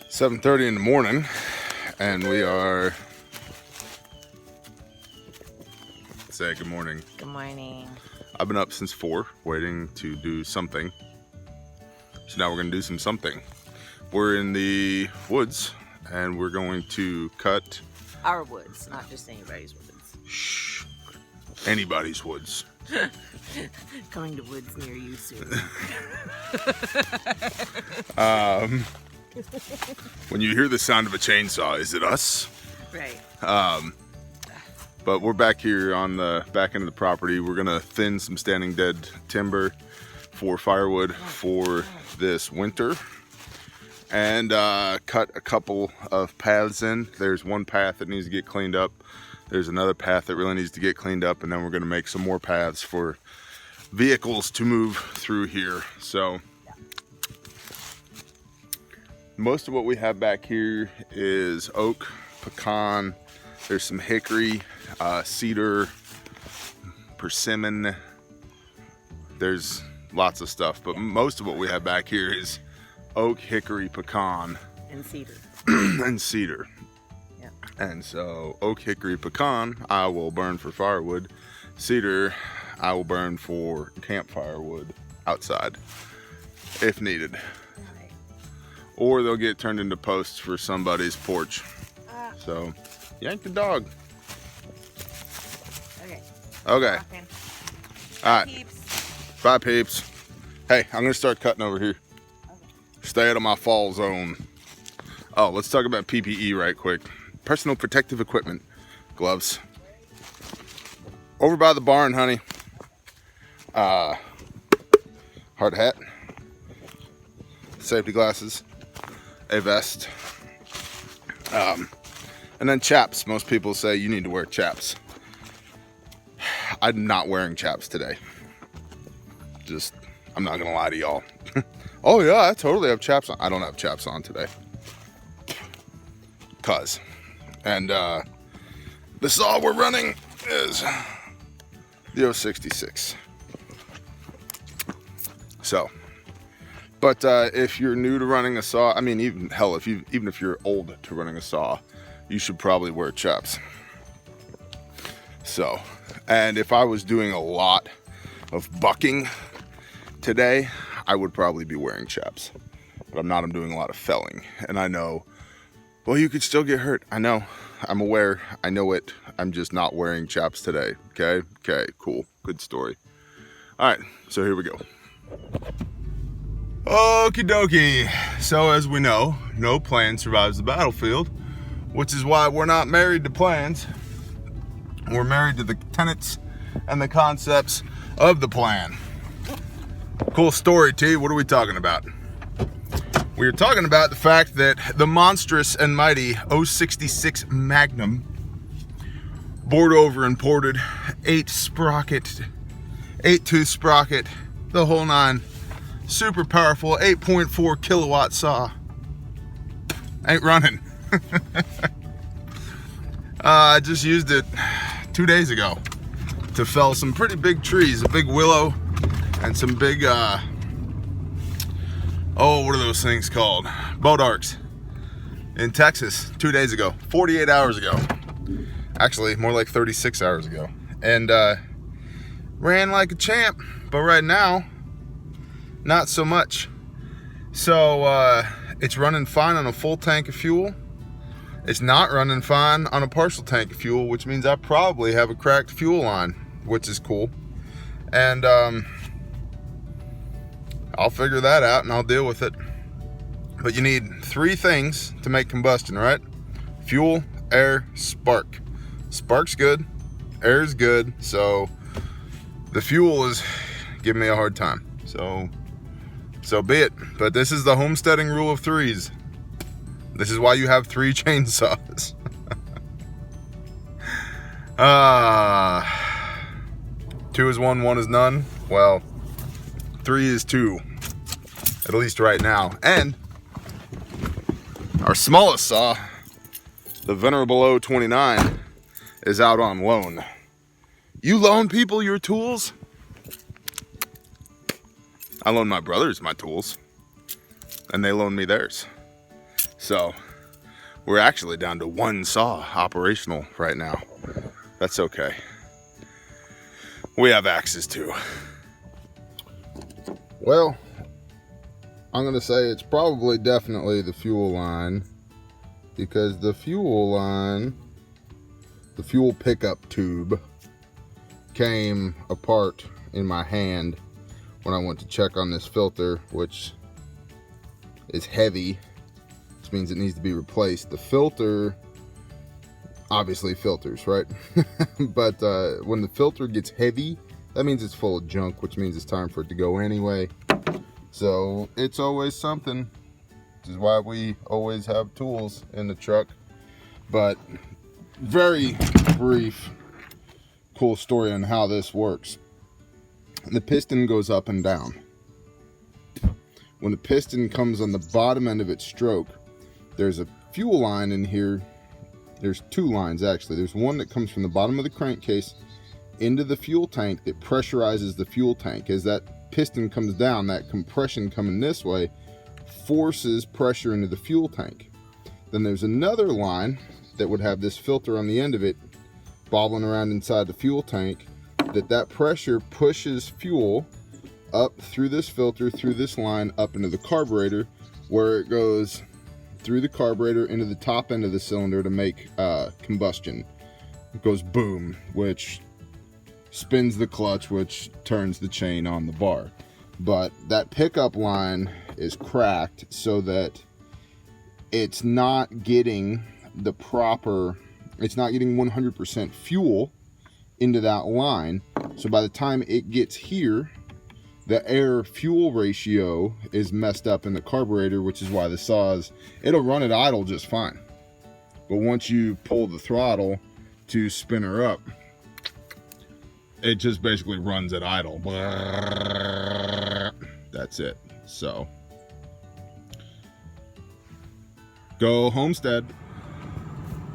7:30 in the morning, and we are. Say good morning. Good morning. I've been up since 4, waiting to do something. So now we're gonna do something. We're in the woods, and we're going to cut. Our woods, not just anybody's woods. Shh. Anybody's woods. Coming to woods near you soon. When you hear the sound of a chainsaw, is it us? Right. But we're back here on the back end of the property. We're gonna thin some standing dead timber for firewood for this winter, and cut a couple of paths in. There's one path that needs to get cleaned up. There's another path that really needs to get cleaned up, and then we're gonna make some more paths for vehicles to move through here. So most of what we have back here is oak, pecan, there's some hickory, cedar, persimmon. There's lots of stuff, but most of what we have back here is oak, hickory, pecan, and cedar. and cedar. Yeah. And so oak, hickory, pecan, I will burn for firewood. Cedar, I will burn for campfire wood outside if needed. Right. Or they'll get turned into posts for somebody's porch. So, yank the dog. Okay. Okay. Walking. All right. Peeps. Bye, peeps. Hey, I'm gonna start cutting over here. Okay. Stay out of my fall zone. Oh, let's talk about PPE right quick. Personal protective equipment. Gloves. Over by the barn, honey. Hard hat. Safety glasses. A vest. And then chaps. Most people say you need to wear chaps. I'm not wearing chaps today. I'm not gonna lie to y'all. Oh yeah, I totally have chaps on. I don't have chaps on today. And the saw we're running is the 066. So, but if you're new to running a saw, I mean, even if you're old to running a saw, you should probably wear chaps. So, and if I was doing a lot of bucking today, I would probably be wearing chaps. But I'm not. I'm doing a lot of felling, and I know, well, you could still get hurt. I know. I'm aware. I know it. I'm just not wearing chaps today. Okay? Okay, cool. Good story. All right, so here we go. Okie dokie. So as we know, no plan survives the battlefield, which is why we're not married to plans. We're married to the tenets and the concepts of the plan. Cool story, T. What are we talking about? We're talking about the fact that the monstrous and mighty 066 Magnum, bored over and ported, 8 tooth sprocket, the whole 9, super powerful 8.4 kilowatt saw, ain't running. I just used it 2 days ago to fell some pretty big trees, a big willow and some big, what are those things called? Boat arcs in Texas 2 days ago, 48 hours ago. Actually, more like 36 hours ago. And ran like a champ, but right now, not so much. So it's running fine on a full tank of fuel. It's not running fine on a partial tank of fuel, which means I probably have a cracked fuel line, which is cool. And I'll figure that out and I'll deal with it. But you need 3 things to make combustion, right? Fuel, air, spark. Spark's good, air's good, so the fuel is giving me a hard time. So be it. But this is the homesteading rule of 3s. This is why you have 3 chainsaws. 2 is 1, 1 is none. Well, 3 is 2, at least right now. And our smallest saw, the venerable 029, is out on loan. You loan people your tools? I loan my brothers my tools, and they loan me theirs. So we're actually down to one saw operational right now. That's okay. We have axes too. Well, I'm gonna say it's probably definitely the fuel line, because the fuel line, the fuel pickup tube, came apart in my hand when I went to check on this filter, which is heavy, which means it needs to be replaced. The filter obviously filters, right? But when the filter gets heavy, that means it's full of junk, which means it's time for it to go anyway. So it's always something, which is why we always have tools in the truck. But very brief, cool story on how this works. The piston goes up and down. When the piston comes on the bottom end of its stroke, there's a fuel line in here. There's two lines actually. There's one that comes from the bottom of the crankcase into the fuel tank that pressurizes the fuel tank. As that piston comes down, that compression coming this way forces pressure into the fuel tank. Then there's another line that would have this filter on the end of it bobbling around inside the fuel tank, that pressure pushes fuel up through this filter, through this line, up into the carburetor, where it goes through the carburetor into the top end of the cylinder to make combustion. It goes boom, which spins the clutch, which turns the chain on the bar. But that pickup line is cracked so that it's not getting the proper, it's not getting 100% fuel into that line. So by the time it gets here, the air fuel ratio is messed up in the carburetor, which is why the saws, it'll run at idle just fine, but once you pull the throttle to spin her up, it just basically runs at idle. That's it. So go Homestead.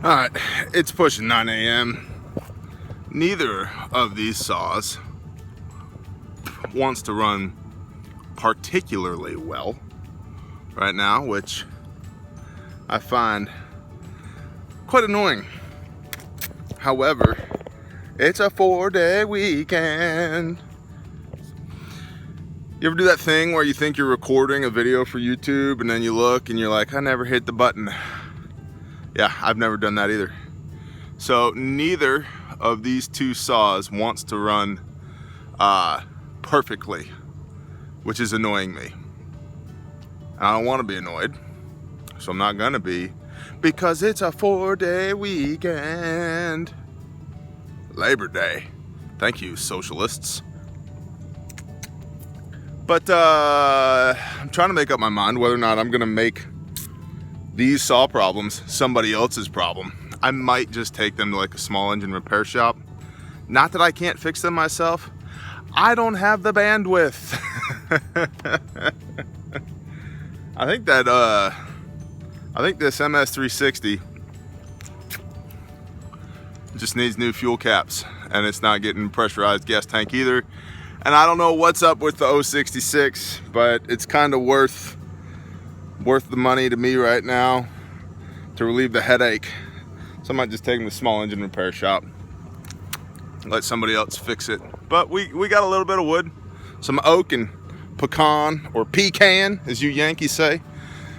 All right, it's pushing 9 a.m. Neither of these saws wants to run particularly well right now, which I find quite annoying. However, it's a 4-day weekend. You ever do that thing where you think you're recording a video for YouTube and then you look and you're like, I never hit the button? Yeah, I've never done that either. So neither of these two saws wants to run perfectly, which is annoying me. I don't want to be annoyed, so I'm not gonna be, because it's a 4-day weekend. Labor Day. Thank you, socialists. But I'm trying to make up my mind whether or not I'm gonna make these saw problems somebody else's problem. I might just take them to like a small engine repair shop. Not that I can't fix them myself. I don't have the bandwidth. I think this MS360 just needs new fuel caps, and it's not getting pressurized gas tank either. And I don't know what's up with the 066, but it's kind of worth the money to me right now to relieve the headache. So I might just take them to the small engine repair shop, let somebody else fix it. But we got a little bit of wood, some oak and pecan, or pecan as you Yankees say.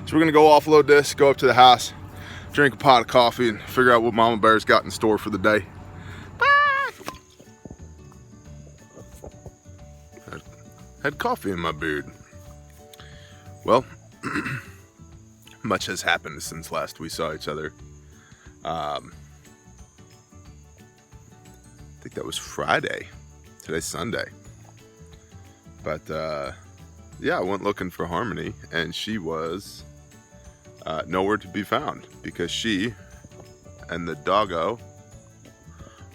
So we're gonna go offload this, go up to the house, drink a pot of coffee, and figure out what Mama Bear's got in store for the day. Had coffee in my beard. Well, much has happened since last we saw each other. I think that was Friday. Today's Sunday. But yeah, I went looking for Harmony, and she was nowhere to be found, because she and the doggo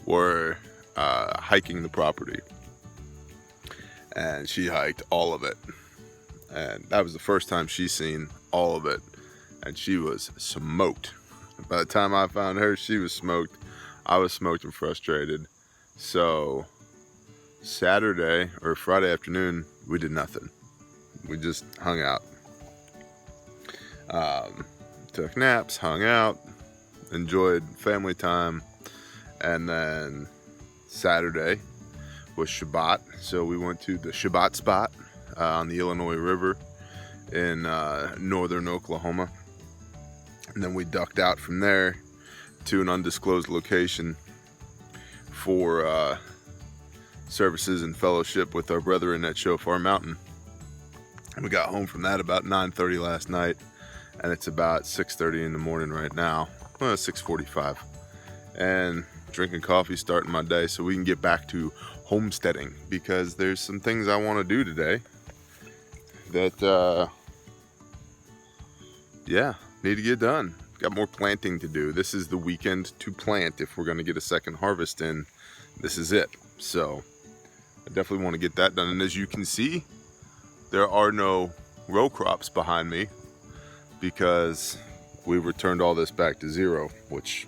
were hiking the property. And she hiked all of it. And that was the first time she's seen all of it. And she was smoked. By the time I found her, she was smoked. I was smoked and frustrated. So Saturday or Friday afternoon, we did nothing. We just hung out. Took naps, hung out, enjoyed family time, and then Saturday was Shabbat, so we went to the Shabbat spot on the Illinois River in northern Oklahoma, and then we ducked out from there to an undisclosed location for services and fellowship with our brethren at Shofar Mountain. And we got home from that about 9:30 last night, and it's about 6:30 in the morning right now. Well, 6:45, and drinking coffee, starting my day so we can get back to homesteading, because there's some things I want to do today that need to get done. Got more planting to do. This is the weekend to plant. If we're going to get a second harvest in, this is it. So I definitely want to get that done. And as you can see, there are no row crops behind me because we returned all this back to zero, which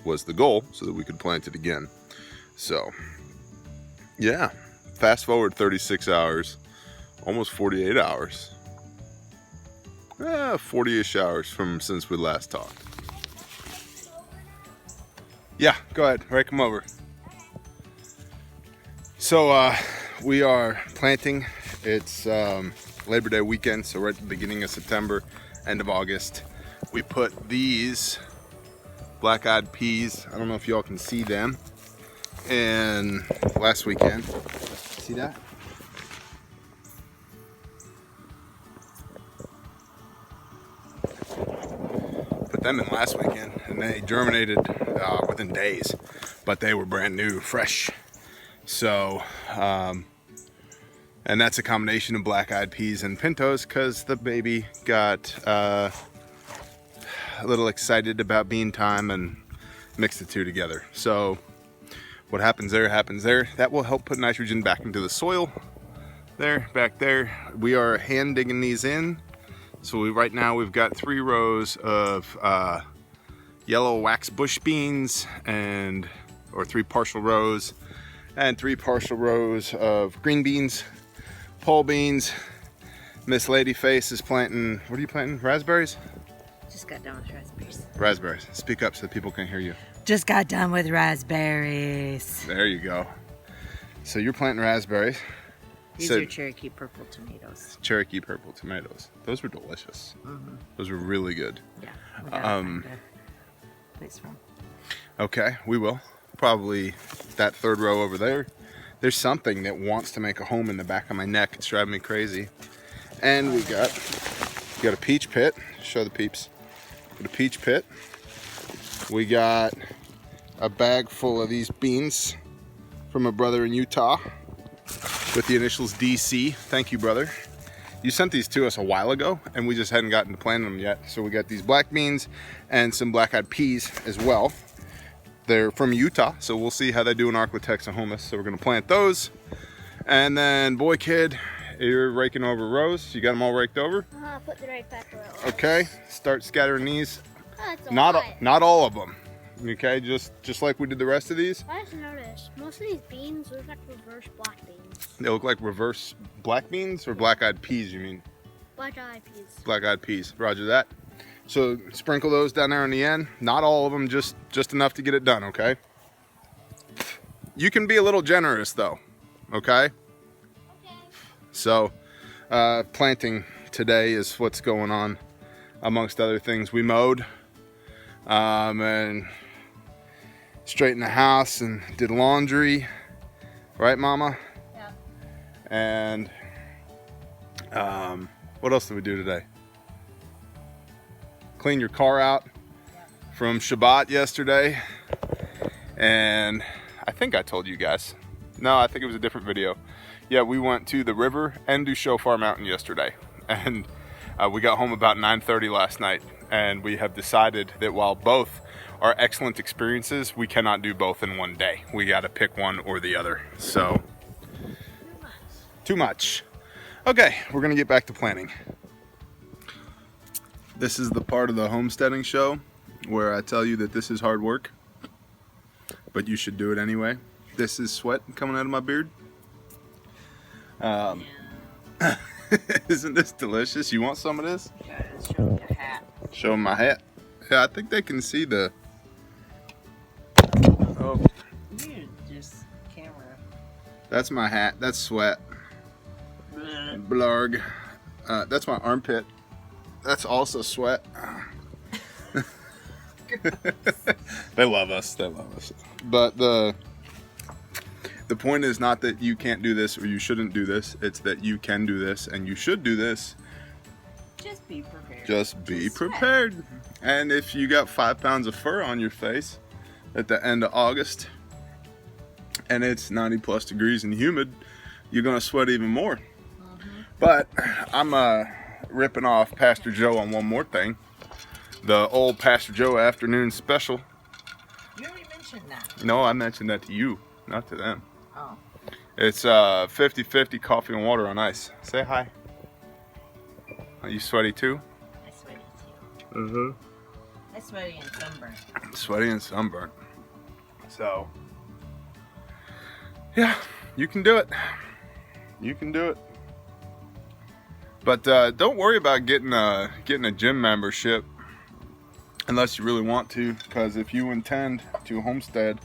was the goal, so that we could plant it again. So yeah, fast forward 36 hours, almost 48 hours, 40-ish hours from since we last talked. Yeah, go ahead, Ray, come over. So we are planting. It's Labor Day weekend, so right at the beginning of September, end of August. We put these black-eyed peas, I don't know if y'all can see them, in last weekend. See that? Put them in last weekend, and they germinated within days, but they were brand new, fresh. So, and that's a combination of black-eyed peas and pintos, because the baby got a little excited about bean time and mixed the two together. So what happens there happens there. That will help put nitrogen back into the soil. There, back there. We are hand digging these in. So right now we've got 3 rows of yellow wax bush beans, or 3 partial rows, and 3 partial rows of green beans, pole beans. Miss Ladyface is planting, what are you planting? Raspberries? Just got done with raspberries. Raspberries. Speak up so people can hear you. Just got done with raspberries. There you go. So you're planting raspberries. These are Cherokee purple tomatoes. Cherokee purple tomatoes. Those were delicious. Mm-hmm. Those were really good. Yeah. We gotta find a place for them. Okay, we will. Probably that 3rd row over there. There's something that wants to make a home in the back of my neck. It's driving me crazy. And we got a peach pit. Show the peeps. Got a peach pit. We got a bag full of these beans from a brother in Utah with the initials DC. Thank you, brother. You sent these to us a while ago, and we just hadn't gotten to planting them yet. So we got these black beans and some black-eyed peas as well. They're from Utah, so we'll see how they do in Arklatex and Hummus. So we're gonna plant those. And then, boy kid, you're raking over rows. You got them all raked over? Put the right back where it was. Okay, start scattering these. Oh, that's Not all of them. Okay, just like we did the rest of these. I just noticed most of these beans look like reverse black beans. They look like reverse black beans, or black-eyed peas, you mean? Black-eyed peas. Black-eyed peas, roger that. So sprinkle those down there on the end. Not all of them, just enough to get it done, okay? You can be a little generous though, okay? Okay. So planting today is what's going on, amongst other things. We mowed and straightened the house and did laundry, right, Mama? Yeah. And what else did we do today? Clean your car out from Shabbat yesterday, and I think I told you guys. No, I think it was a different video. Yeah, we went to the river and to Shofar Mountain yesterday, and we got home about 9:30 last night, and we have decided that while both are excellent experiences, we cannot do both in one day. We got to pick one or the other. So too much. Okay, we're gonna get back to planning. This is the part of the homesteading show where I tell you that this is hard work, but you should do it anyway. This is sweat coming out of my beard. Isn't this delicious? You want some of this? Yeah, let's show me a hat. Show them my hat. Yeah, I think they can see the. Oh, You just camera. that's my hat. That's sweat. Blarg. That's my armpit. That's also sweat. They love us. They love us. But the point is not that you can't do this or you shouldn't do this. It's that you can do this and you should do this. Just be prepared. Just be Just sweat. prepared. And if you got 5 pounds of fur on your face at the end of August and it's 90 plus degrees and humid, you're gonna sweat even more. But I'm ripping off Pastor Joe on one more thing. The old Pastor Joe afternoon special. You already mentioned that. No, I mentioned that to you, not to them. Oh. It's 50-50 coffee and water on ice. Say hi. Are you sweaty too? I sweaty too. I sweaty and sunburned. Sweaty and sunburnt. So, yeah, you can do it. You can do it. But don't worry about getting a gym membership unless you really want to, because if you intend to homestead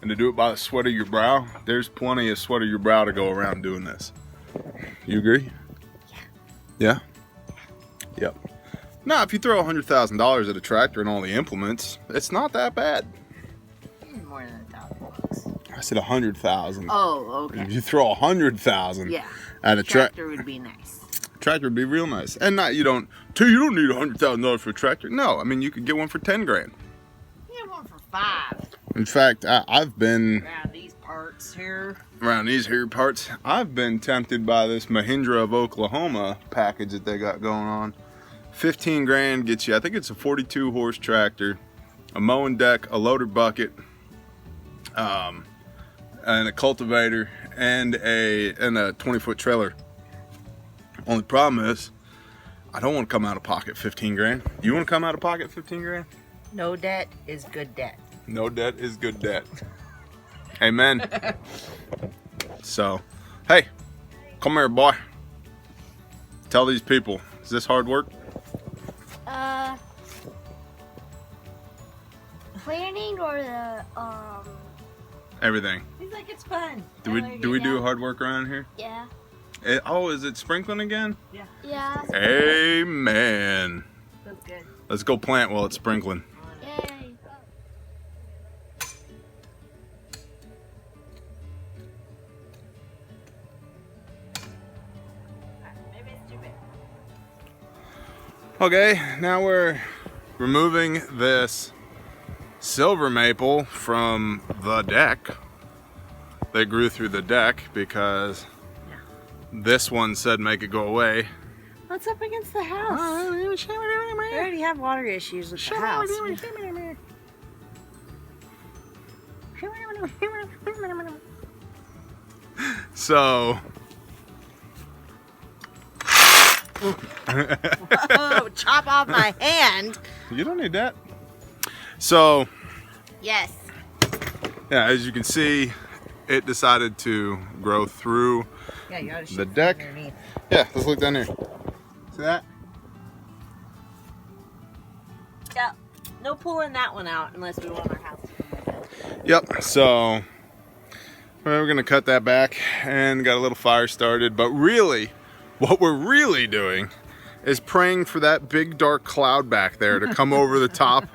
and to do it by the sweat of your brow, there's plenty of sweat of your brow to go around doing this. You agree? Yeah. Yep. Now, if you throw $100,000 at a tractor and all the implements, it's not that bad. More than $1,000. I said 100,000. Oh, okay. If you throw 100,000 Yeah. at a Tractor would be nice. tractor would be real nice. And not you don't need $100,000 for a tractor. No, I mean you could get one for 10 grand. Yeah, one for 5. In fact, I've been Around these parts here. around these here parts. I've been tempted by this Mahindra of Oklahoma package that they got going on. 15 grand gets you. I think it's a 42 horse tractor, a mowing deck, a loader bucket, and a cultivator, and a 20-foot trailer. Only problem is, I don't want to come out of pocket 15 grand. You want to come out of pocket 15 grand? No debt is good debt. No debt is good debt. Amen. So, hey, come here, boy. Tell these people, is this hard work? Planning or the Everything. He's like, it's fun. Do we do hard work around here? yeah. Is it sprinkling again? Yeah. Yeah. Amen. That's good. Let's go plant while it's sprinkling. Yay. Maybe it's too big. Okay, now we're removing this silver maple from the deck. They grew through the deck because this one said make it go away. What's up against the house? We already have water issues with the house. So Oh, chop off my hand. you don't need that. So Yes. yeah, as you can see, it decided to grow through Yeah, you gotta shoot the deck. underneath. Yeah, let's look down here. See that? Yeah. No pulling that one out unless we want our house to come back. Yep, so we're gonna cut that back and got a little fire started, but really, what we're really doing is praying for that big dark cloud back there to come over the top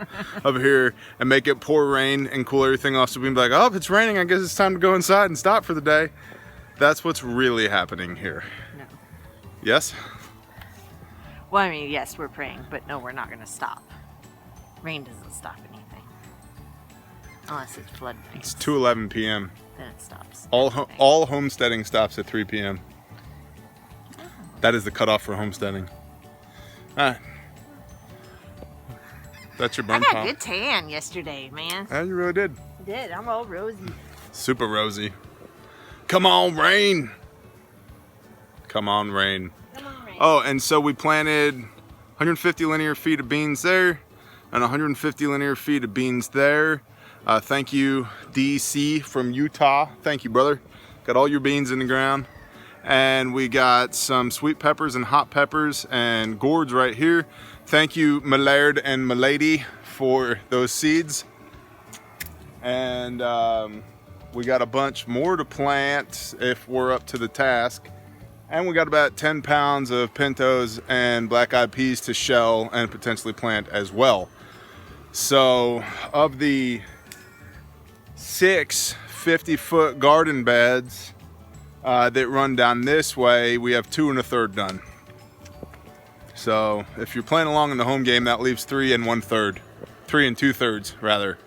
of here and make it pour rain and cool everything off so we can be like, oh, if it's raining, I guess it's time to go inside and stop for the day. That's what's really happening here. No. Yes? Well, I mean, yes, we're praying, but no, we're not going to stop. Rain doesn't stop anything. Unless it's flood rain. It's 2:11 p.m. Then it stops. All homesteading stops at 3 p.m. That is the cutoff for homesteading. Ah. That's your I burn got a pump. good tan yesterday, man. Yeah, you really did. I did. I'm all rosy. Super rosy. Come on, rain. Come on, rain. Come on, rain. Oh, and so we planted 150 linear feet of beans there and 150 linear feet of beans there. Thank you, DC from Utah. Thank you, brother. Got all your beans in the ground. And we got some sweet peppers and hot peppers and gourds right here. Thank you, Millard and Milady, for those seeds. And we got a bunch more to plant if we're up to the task. And we got about 10 pounds of pintos and black-eyed peas to shell and potentially plant as well. So of the 6 50-foot garden beds that run down this way, we have 2 1/3 done. So if you're playing along in the home game, that leaves 3 1/3. 3 2/3 rather.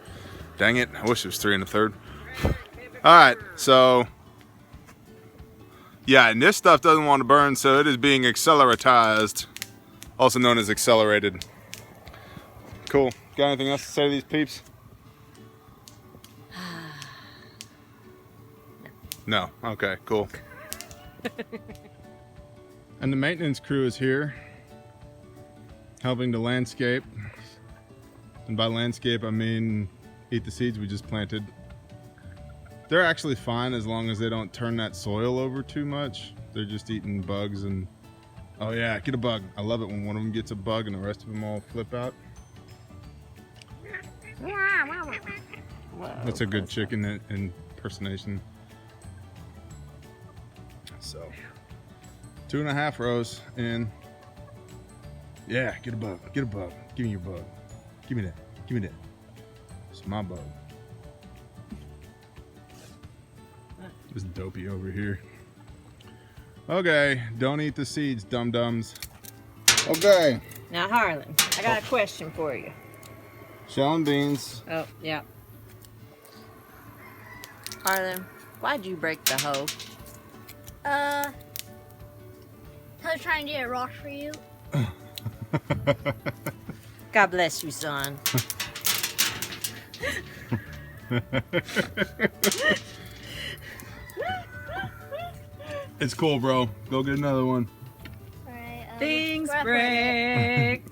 Dang it, I wish it was 3 1/3. Alright, so yeah, and this stuff doesn't want to burn, so it is being acceleratized, also known as accelerated. Cool. Got anything else to say to these peeps? No. Okay, cool. And the maintenance crew is here, helping to landscape. And by landscape, I mean eat the seeds we just planted. They're actually fine as long as they don't turn that soil over too much. They're just eating bugs and... Oh yeah, get a bug. I love it when one of them gets a bug and the rest of them all flip out. That's a good chicken impersonation. So, 2.5 rows in. Yeah, get a bug. Get a bug. Give me your bug. Give me that. Give me that. It's my bug. This dopey over here. Okay, don't eat the seeds, dum-dums. Okay. Now, Harlan, I got a question for you. Shelling beans. Oh, yeah. Harlan, why'd you break the hoe? I was trying to get a rock for you. God bless you, son. It's cool, bro. Go get another one. Alright, Things break.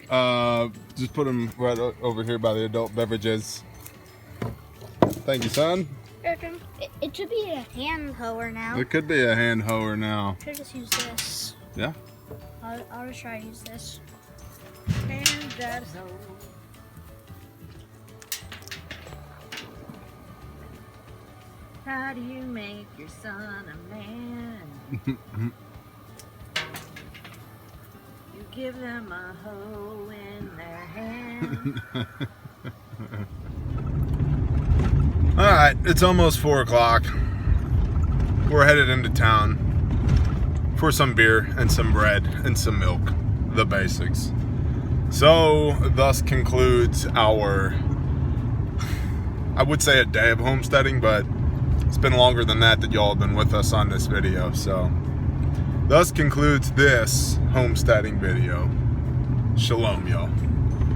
Just put them right over here by the adult beverages. Thank you, son. It should be a hand hoer now. It could be a hand hoer now. Should just use this. Yeah. I'll just try to use this. And that's all. How do you make your son a man? You give them a hoe in their hand. Alright, it's almost 4 o'clock. We're headed into town for some beer and some bread and some milk. The basics. So, thus concludes our, I would say a day of homesteading, but it's been longer than that y'all have been with us on this video. So, thus concludes this homesteading video. Shalom, y'all.